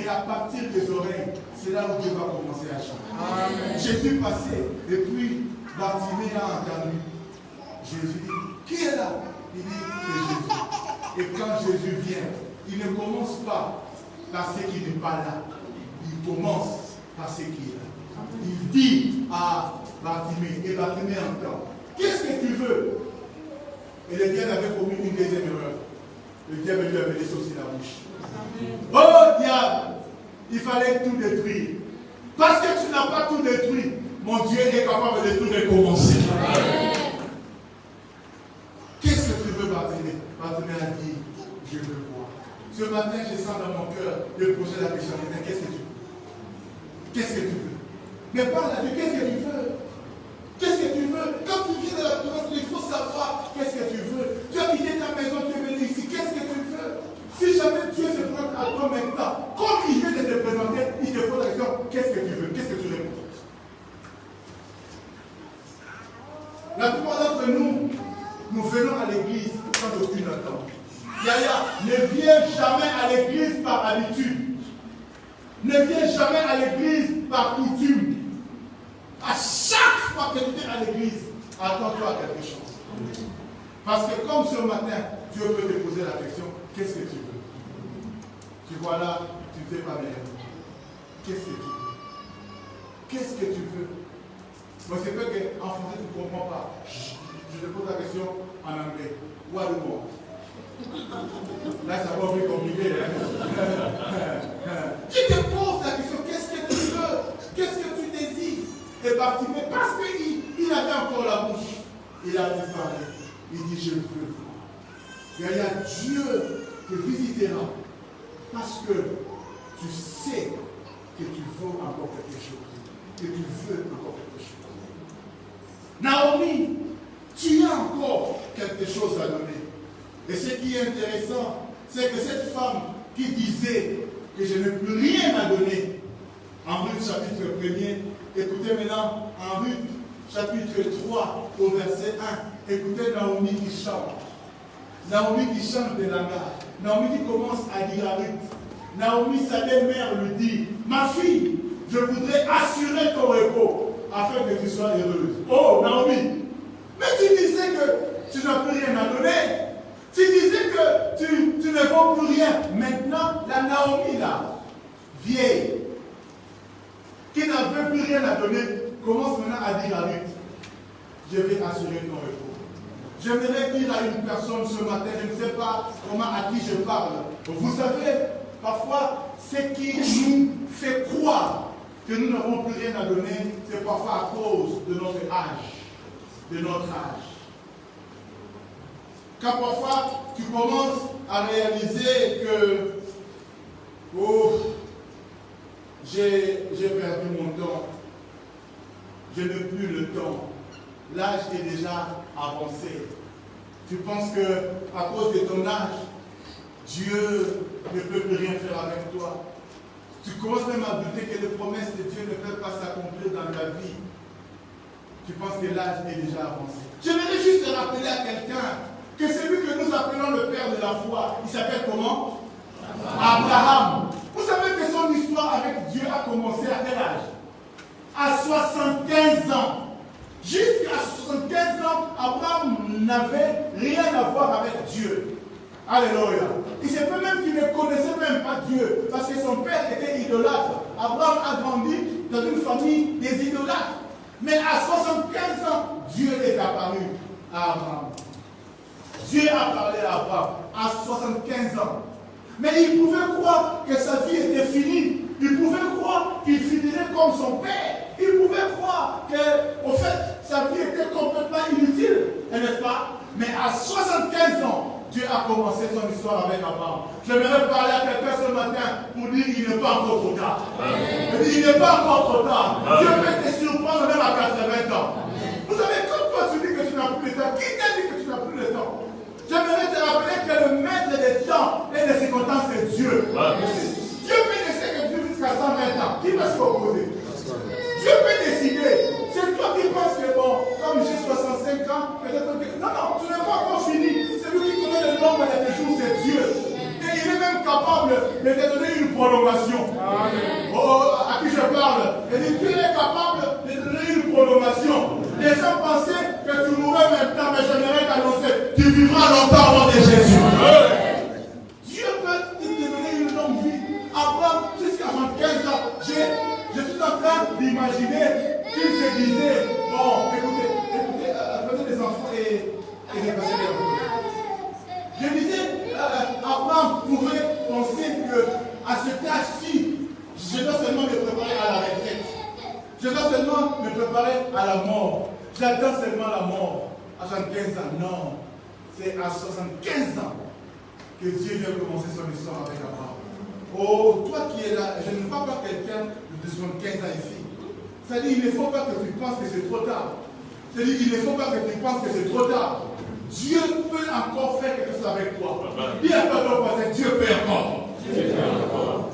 Et à partir des oreilles, c'est là où Dieu va commencer à changer. Amen. Jésus passait, et puis Bartimée a entendu. Jésus dit, qui est là? Il dit, c'est Jésus. Et quand Jésus vient, il ne commence pas par ce qui n'est pas là. Il commence par ce qui est là. Il dit à Bartimée, et Bartimée entend, qu'est-ce que tu veux? Et le diable avait commis une deuxième erreur. Le diable lui avait laissé aussi la bouche. Oh diable, il fallait tout détruire. Parce que tu n'as pas tout détruit, mon Dieu est capable de tout recommencer. Qu'est-ce que tu veux, Bartimée? Bartimée a dit, je veux voir. Ce matin, je sens dans mon cœur de poser la question, qu'est-ce que tu veux? Qu'est-ce que tu veux? Mais parle à Dieu, qu'est-ce que tu veux? Qu'est-ce que tu veux? Quand tu viens de la présence, il faut savoir qu'est-ce que tu veux. Tu as quitté ta maison, tu es venu ici, qu'est-ce que tu veux? Si jamais Dieu se présente à toi maintenant, comme il vient de te présenter, il te pose la question, qu'est-ce que tu veux? Qu'est-ce que tu réponds? La plupart d'entre nous, nous venons à l'église sans aucune attente. Yaya, ne viens jamais à l'église par habitude. Ne viens jamais à l'église par coutume. À chaque fois que tu es à l'église, attends-toi à quelque chose. Parce que comme ce matin, Dieu peut te poser la question, qu'est-ce que tu veux? Tu vois là, tu ne fais pas bien. Qu'est-ce que tu veux? Qu'est-ce que tu veux? Moi, c'est vrai qu'en français, tu ne comprends pas. Je te pose la question en anglais. What do you want? Là, ça va plus compliqué. Tu te poses la question, qu'est-ce que tu veux? Qu'est-ce que tu désires? Et Bartimée, parce qu'il avait encore la bouche, il a pu parler. Il dit, je veux voir. Il y a Dieu te visitera parce que tu sais que tu veux encore quelque chose. Que tu veux encore quelque chose. Naomi, tu as encore quelque chose à donner. Et ce qui est intéressant, c'est que cette femme qui disait que je n'ai plus rien à donner, en Ruth chapitre 1er, écoutez maintenant, en Ruth chapitre 3 au verset 1, écoutez Naomi qui chante. Naomi qui chante de langage. Naomi qui commence à dire à Ruth. Naomi, sa belle-mère, lui dit, ma fille, je voudrais assurer ton repos afin que tu sois heureuse. Oh, Naomi, mais tu disais que tu n'as plus rien à donner. Tu disais que tu ne vaux plus rien. Maintenant, la Naomi là, vieille, qui n'avait plus rien à donner, commence maintenant à dire à Ruth, je vais assurer ton repos. J'aimerais dire à une personne ce matin, je ne sais pas comment à qui je parle. Vous savez, parfois, ce qui nous fait croire que nous n'avons plus rien à donner, c'est parfois à cause de notre âge. De notre âge. Quand parfois tu commences à réaliser que oh, j'ai perdu mon temps, je n'ai plus le temps, l'âge est déjà avancé. Tu penses que à cause de ton âge, Dieu ne peut plus rien faire avec toi. Tu commences même à douter que les promesses de Dieu ne peuvent pas s'accomplir dans ta vie. Tu penses que l'âge est déjà avancé. J'aimerais juste rappeler à quelqu'un que celui que nous appelons le père de la foi, il s'appelle comment? Abraham. Vous savez que son histoire avec Dieu a commencé à quel âge? À 75 ans. Jusqu'à 75 ans, Abraham n'avait rien à voir avec Dieu. Alléluia. Il se peut même qu'il ne connaissait même pas Dieu, parce que son père était idolâtre. Abraham a grandi dans une famille des idolâtres. Mais à 75 ans, Dieu est apparu à Abraham. Dieu a parlé à Abraham à 75 ans. Mais il pouvait croire que sa vie était finie. Il pouvait croire qu'il finirait comme son père. Il pouvait croire que, au fait, sa vie était complètement inutile. N'est-ce pas? Mais à 75 ans, Dieu a commencé son histoire avec Abraham. J'aimerais parler à quelqu'un ce matin pour dire qu'il n'est pas encore trop tard. Il n'est pas encore trop tard. Dieu peut te surprendre même à 80 ans. Vous savez, quand toi tu dis que tu n'as plus le temps, qui t'a dit que tu n'as plus le temps? J'aimerais te rappeler que le maître des temps et des circonstances, c'est Dieu. Dieu peut décider que tu vis jusqu'à 120 ans. Qui va s'y opposer? Dieu peut décider. C'est toi qui penses que bon, comme j'ai 65 ans, peut-être que... Non, non, tu n'es pas encore fini. Celui qui connaît le nombre de tes jours, c'est Dieu. Et il est même capable de te donner une prolongation. Oh, à qui je parle? Il dit, Dieu est capable de te donner une prolongation. Les gens pensaient que tu mourrais maintenant, mais j'aimerais t'annoncer, tu vivras longtemps au nom de Jésus. imaginez qu'il se disait, bon, écoutez, prenez les enfants et dépassez les enfants. Je disais, Abraham pouvait penser qu'à cet âge-ci, je dois seulement me préparer à la retraite. Je dois seulement me préparer à la mort. J'attends seulement la mort à 75 ans. Non, c'est à 75 ans que Dieu vient commencer son histoire avec Abraham. Oh, toi qui es là, je ne vois pas quelqu'un de 75 ans ici. C'est-à-dire, il ne faut pas que tu penses que c'est trop tard. C'est-à-dire, il ne faut pas que tu penses que c'est trop tard. Dieu peut encore faire quelque chose avec toi. Dis à toi, Dieu peut encore.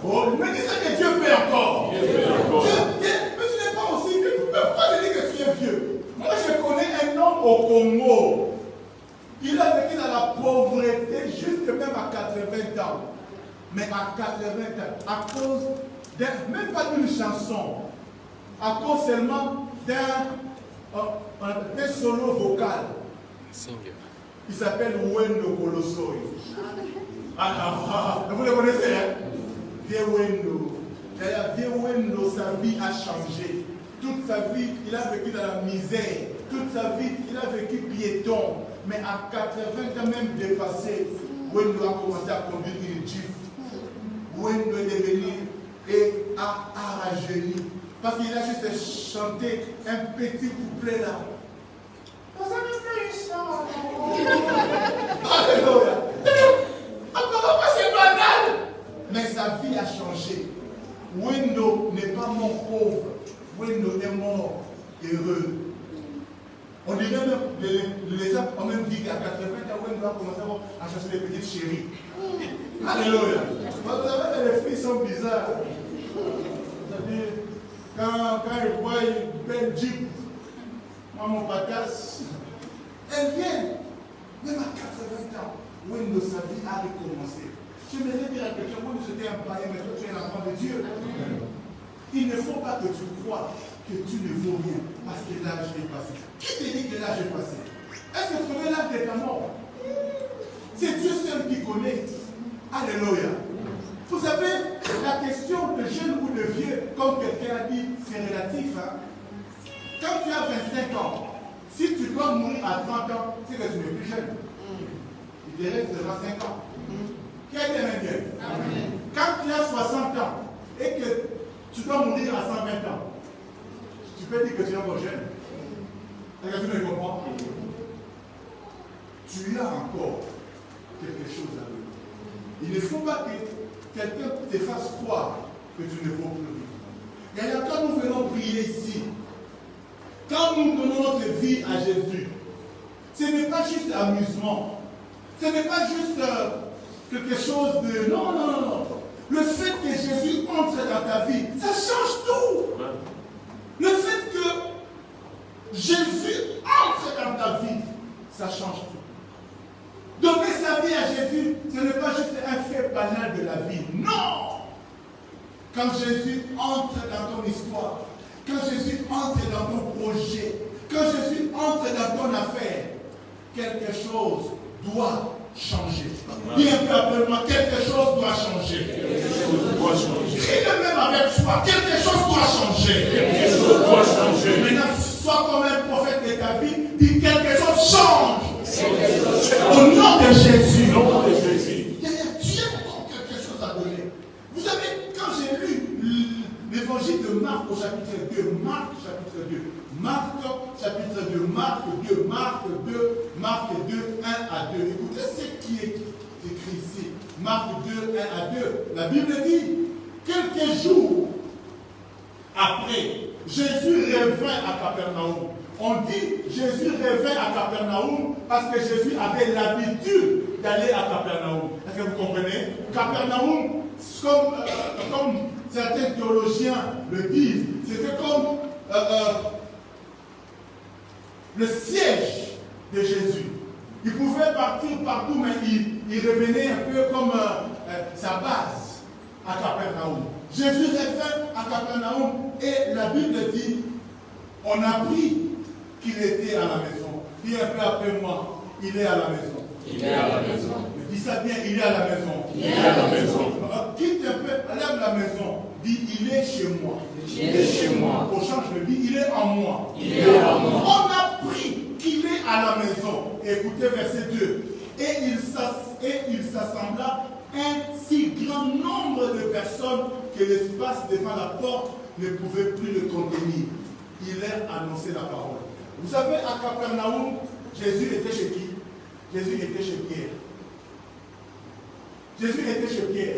Oh, me dis ça que Dieu peut encore. Mais ce n'est pas aussi vieux. Pourquoi je dis que tu es vieux? Moi, je connais un homme au Congo. Il a vécu dans la pauvreté jusque même à 80 ans. Mais à 80 ans, à cause même pas d'une chanson, à cause seulement d'un solo vocal. Il s'appelle Wendo Kolosoi. Vous le connaissez, hein? Vieux Wendo. Vieux Wendo, sa vie a changé. Toute sa vie, il a vécu dans la misère. Toute sa vie, il a vécu piéton. Mais à 80 ans même dépassé, Wendo a commencé à conduire une Jeep. Wendo est devenu et a rajeuni. Parce qu'il a juste chanté un petit couplet là. Alléluia. Apparemment c'est banal. Mais sa vie a changé. Wendo n'est pas mort pauvre. Wendo est mort heureux. On dirait même, les gens ont même dit qu'à 80 ans, Wendo a commencé à chercher des petites chéries. Alléluia. Vous savez, les filles sont bizarres. C'est-à-dire, quand ils voient une belle Jeep, moi mon patas, elles viennent. Même à 80 ans, Wendo, sa vie a recommencé. Je voudrais dire à quelqu'un, moi j'étais un païen, mais toi tu es un enfant de Dieu. Il ne faut pas que tu crois que tu ne vaux rien parce que l'âge est passé. Qui te dit que l'âge est passé? Est-ce que tu connais l'âge de ta mort? C'est Dieu seul qui connaît. Alléluia. Vous savez, la question de jeune ou de vieux, comme quelqu'un a dit, c'est relatif. Hein? Quand tu as 25 ans, si tu dois mourir à 30 ans, c'est que tu n'es plus jeune. Il te reste 25 ans. Qui a dit Amen? Quand tu as 60 ans et que tu dois mourir à 120 ans, tu peux dire que tu es encore jeune. Est-ce que tu me comprends? Tu as encore quelque chose à donner. Il ne faut pas que quelqu'un te fasse croire que tu ne vaux plus. Et alors, quand nous venons prier ici, quand nous donnons notre vie à Jésus, ce n'est pas juste amusement. Ce n'est pas juste quelque chose de... Non, non, non, non. Le fait que Jésus entre dans ta vie, ça change tout. Le fait que Jésus entre dans ta vie, ça change tout. Donner sa vie à Jésus, ce n'est pas juste un fait banal de la vie. Non! Quand Jésus entre dans ton histoire, quand Jésus entre dans ton projet, quand Jésus entre dans ton affaire, quelque chose doit changer. Dis un peu après moi, quelque chose doit changer. Crie-le même avec foi, quelque chose doit changer. Quelque chose doit changer. Maintenant, sois comme un prophète de ta vie, dis quelque chose change. Au nom de Jésus. Dieu a encore quelque chose à donner. Vous savez, quand j'ai lu l'évangile de Marc au chapitre 2, Marc chapitre 2, Marc chapitre 2, Marc 2, Marc 2, Marc 2, 1 à 2. Écoutez ce qui est écrit ici. Marc 2, 1 à 2. La Bible dit, quelques jours après, Jésus revint à Capernaum. On dit Jésus revint à Capernaum parce que Jésus avait l'habitude d'aller à Capernaum. Est-ce que vous comprenez? Capernaum, comme certains théologiens le disent, c'était comme le siège de Jésus. Il pouvait partir partout, mais il revenait un peu comme sa base à Capernaum. Jésus revint à Capernaum et la Bible dit, on a appris qu'il était à la maison. Dis un peu après moi, il est à la maison. Il est à la maison. Dis ça bien, il est à la maison. Il est à la maison. Quitte un peu, lève la maison. Dis, il est chez moi. Il est chez moi. Au change de vie, il est en moi. Il est en moi. On a pris qu'il est à la maison. Écoutez verset 2. Et il s'assembla un si grand nombre de personnes que l'espace devant la porte ne pouvait plus le contenir. Il leur annonçait la parole. Vous savez, à Capernaum, Jésus était chez qui? Jésus était chez Pierre. Jésus était chez Pierre.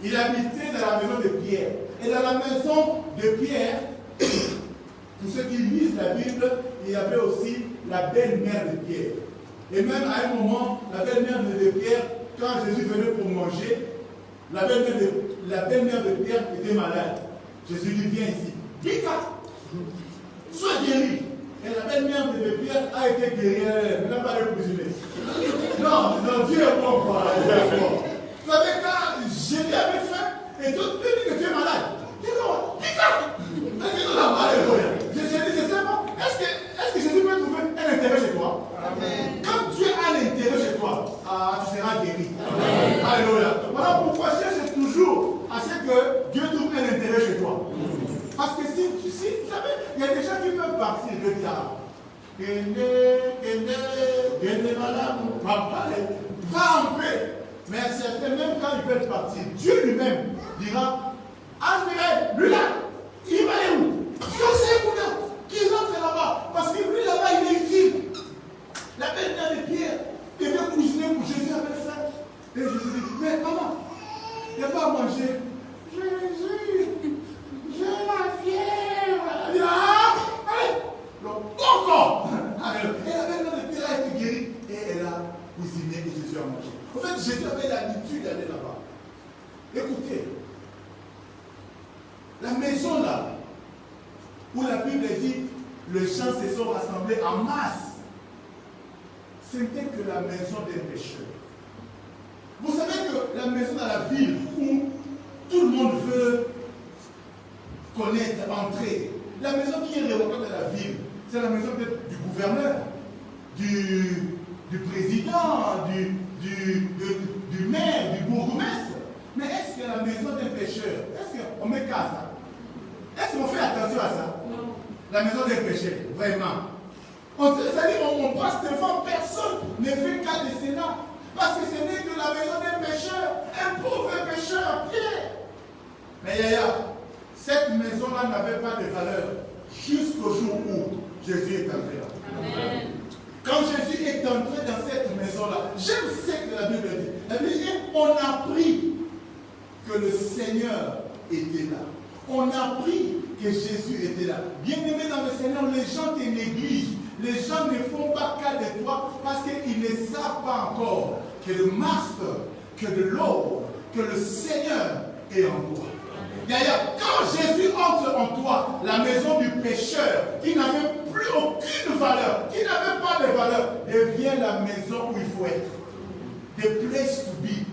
Il habitait dans la maison de Pierre. Et dans la maison de Pierre, pour ceux qui lisent la Bible, il y avait aussi la belle-mère de Pierre. Et même à un moment, la belle-mère de Pierre, quand Jésus venait pour manger, la belle-mère de Pierre était malade. Jésus lui vient ici. Pika, sois guéri. Et la belle-mère de Pierre a été guérie. Elle n'a pas cuisiné. Non, Dieu est bon, quoi. Vous savez, quand Jésus avait faim, et tout le monde dit que tu es malade. Pika! Jésus dit, c'est simple. Est-ce que Jésus peut trouver un intérêt chez toi? Amen. Quand tu as l'intérêt chez toi, tu seras guéri. Amen. Alléluia. Voilà pourquoi cherche toujours à ce que Dieu trouve un intérêt chez toi. Parce que si vous savez, il y a des gens qui peuvent partir, Dieu dit, va en paix. Mais certains, même quand ils veulent partir, Dieu lui-même dira, Admirez, lui là, il va aller où? Cherchez où là? Qui rentre là-bas? Parce que lui là-bas, il est utile. La belle-mère de Pierre devait cuisiner pour Jésus avec faim. Et Jésus dit, mais maman, il n'y a pas à manger. Jésus, j'ai la fièvre. Elle dit, allez, encore. Et la belle-mère de Pierre a été guérie et elle a cuisiné et Jésus a mangé. En fait, Jésus avait l'habitude d'aller là-bas. Écoutez, la maison là, où la Bible dit, les gens se sont rassemblés en masse, ce n'était que la maison des pécheurs. Vous savez que la maison dans la ville où tout le monde veut connaître, entrer, la maison qui est révocable dans la ville, c'est la maison du gouverneur, du président, du maire, du bourgmestre. Mais est-ce que la maison des pécheurs, est-ce qu'on met qu'à ça? Est-ce qu'on fait attention à ça? Non. La maison des pécheurs, vraiment. C'est-à-dire qu'on passe devant, personne ne fait cas de cela. Parce que ce n'est que la maison des pécheurs, un pauvre pécheur, Pierre. Mais Yaya, cette maison-là n'avait pas de valeur jusqu'au jour où Jésus est entré là. Amen. Quand Jésus est entré dans cette maison-là, j'aime ce que la Bible dit. La Bible dit, on a appris que le Seigneur était là. On a appris que Jésus était là. Bien-aimé dans le Seigneur, les gens te négligent. Les gens ne font pas cas de toi parce qu'ils ne savent pas encore que le Master, que de l'ordre, que le Seigneur est en toi. D'ailleurs, quand Jésus entre en toi, la maison du pécheur, qui n'avait plus aucune valeur, qui n'avait pas de valeur, devient la maison où il faut être. The place to be.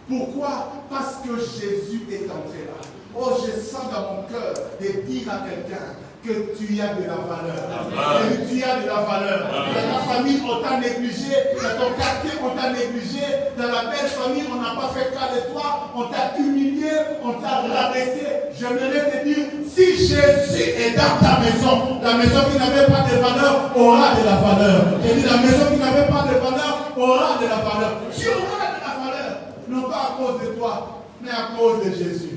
Pourquoi? Parce que Jésus est entré là. Oh, je sens dans mon cœur de dire à quelqu'un que tu as de la valeur. Que tu as de la valeur. Dans ta famille, on t'a négligé. Dans ton quartier, on t'a négligé. Dans la belle famille, on n'a pas fait cas de toi. On t'a humilié. On t'a rabaissé. J'aimerais te dire, si Jésus est dans ta maison, la maison qui n'avait pas de valeur aura de la valeur. Je dis, la maison qui n'avait pas de valeur aura de la valeur. Tu auras de la valeur. Non pas à cause de toi, mais à cause de Jésus.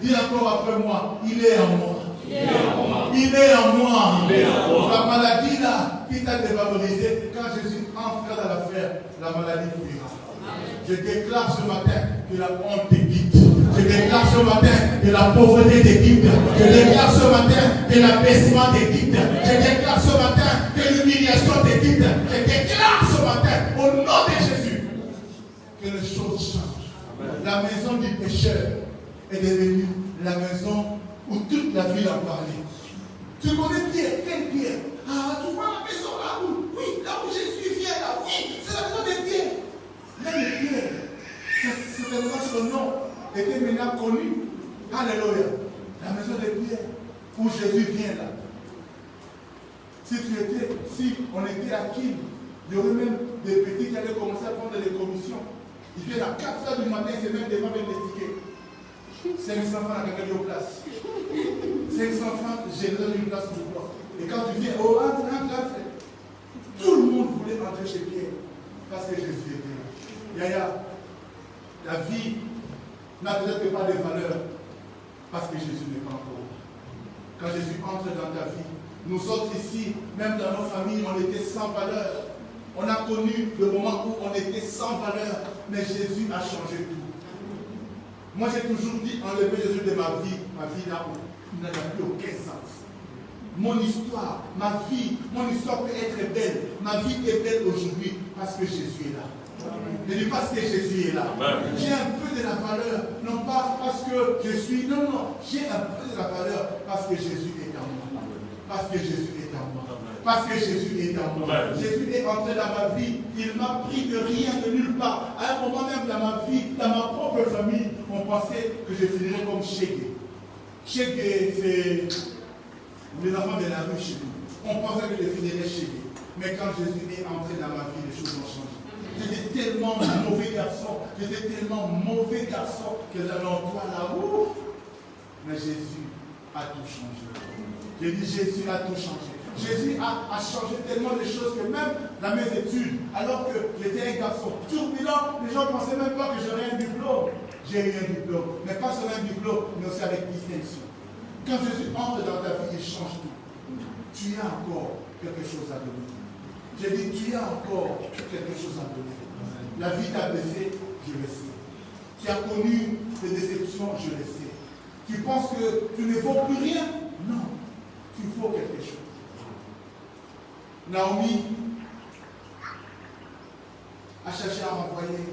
Dis encore après moi, il est en moi. Il est en moi. Il est en moi. Il est en moi. La maladie là, qui t'a dévalorisé, quand Jésus entre dans l'affaire, la maladie fuira. Je déclare ce matin que la honte te quitte. Je déclare ce matin que la pauvreté te quitte. Je déclare ce matin que l'abaissement te quitte. Je déclare ce matin que l'humiliation te quitte. Je déclare ce matin, au nom de Jésus, que les choses changent. La maison du pécheur est devenue la maison où toute la ville a parlé. Tu connais Pierre? Quel Pierre? Ah, tu vois la maison là où? Oui, là où Jésus vient là. Oui, c'est la maison de Pierre. Même Pierre, certainement son nom était maintenant connu. Alléluia. La maison de Pierre, où Jésus vient là. Si on était à Kim, il y aurait même des petits qui allaient commencer à prendre les commissions. Ils viennent à 4 h du matin, c'est même devant m'investiguer. 500 francs à quelqu'un de place. 500 francs, j'ai donné une place pour toi. Et quand tu viens, oh, entre, tout le monde voulait entrer chez Pierre. Parce que Jésus était là. Yaya, la vie n'a peut-être pas de valeur. Parce que Jésus n'est pas encore. Quand Jésus entre dans ta vie, nous autres ici, même dans nos familles, on était sans valeur. On a connu le moment où on était sans valeur. Mais Jésus a changé tout. Moi, j'ai toujours dit, enlever Jésus de ma vie n'a plus aucun sens. Mon histoire, ma vie, mon histoire peut être belle. Ma vie est belle aujourd'hui parce que Jésus est là. Je dis parce que Jésus est là. J'ai un peu de la valeur, non pas parce que je suis, non, j'ai un peu de la valeur parce que Jésus est en moi. Parce que Jésus est en moi. Parce que Jésus est en moi. Jésus est entré dans ma vie. Il m'a pris de rien, de nulle part. À un moment même dans ma vie, dans ma propre famille, on pensait que je finirais comme Chegué. Chegué, c'est les enfants de la rue chez nous. On pensait que je finirais Chegué. Mais quand Jésus est entré dans ma vie, les choses ont changé. J'étais tellement mauvais garçon. Que j'avais en toi là-haut. Mais Jésus a tout changé. J'ai dit Jésus a tout changé. Jésus a changé tellement de choses que même dans mes études, alors que j'étais un garçon turbulent, les gens ne pensaient même pas que j'aurais un diplôme. J'ai eu un diplôme, mais pas seulement un diplôme, mais aussi avec distinction. Quand Jésus entre dans ta vie, il change tout. Tu as encore quelque chose à donner. J'ai dit, tu as encore quelque chose à donner. La vie t'a blessé, je le sais. Tu as connu des déceptions, je le sais. Tu penses que tu ne vaux plus rien? Non, tu vaux quelque chose. Naomi a cherché à m'envoyer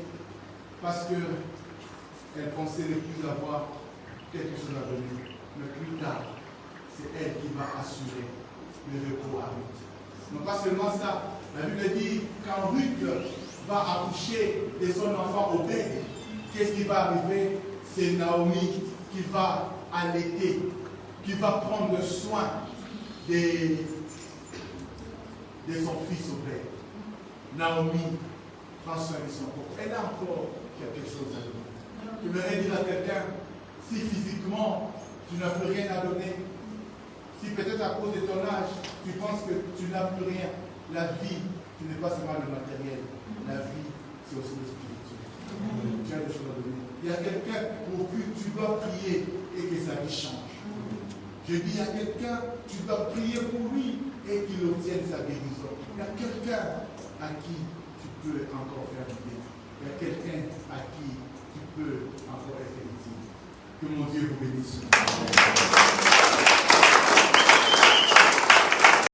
parce qu'elle pensait ne plus avoir quelque chose à donner. Mais plus tard, c'est elle qui va assurer le recours à Ruth. Non pas seulement ça, la Bible dit quand Ruth va accoucher de son enfant au bec, qu'est-ce qui va arriver? C'est Naomi qui va allaiter, qui va prendre soin de son fils au bec. Naomi prend soin de son corps. Elle a encore quelque chose à donner. Je voudrais dire à quelqu'un, si physiquement tu n'as plus rien à donner, si peut-être à cause de ton âge, tu penses que tu n'as plus rien, la vie, ce n'est pas seulement le matériel. La vie, c'est aussi le spirituel. Tu as des choses à donner. Il y a quelqu'un pour qui tu dois prier et que sa vie change. Je dis à quelqu'un, tu dois prier pour lui et qu'il obtienne sa guérison. Il y a quelqu'un à qui tu peux encore faire du bien. Il y a quelqu'un à qui tu peux encore être utile. Que mon Dieu vous bénisse.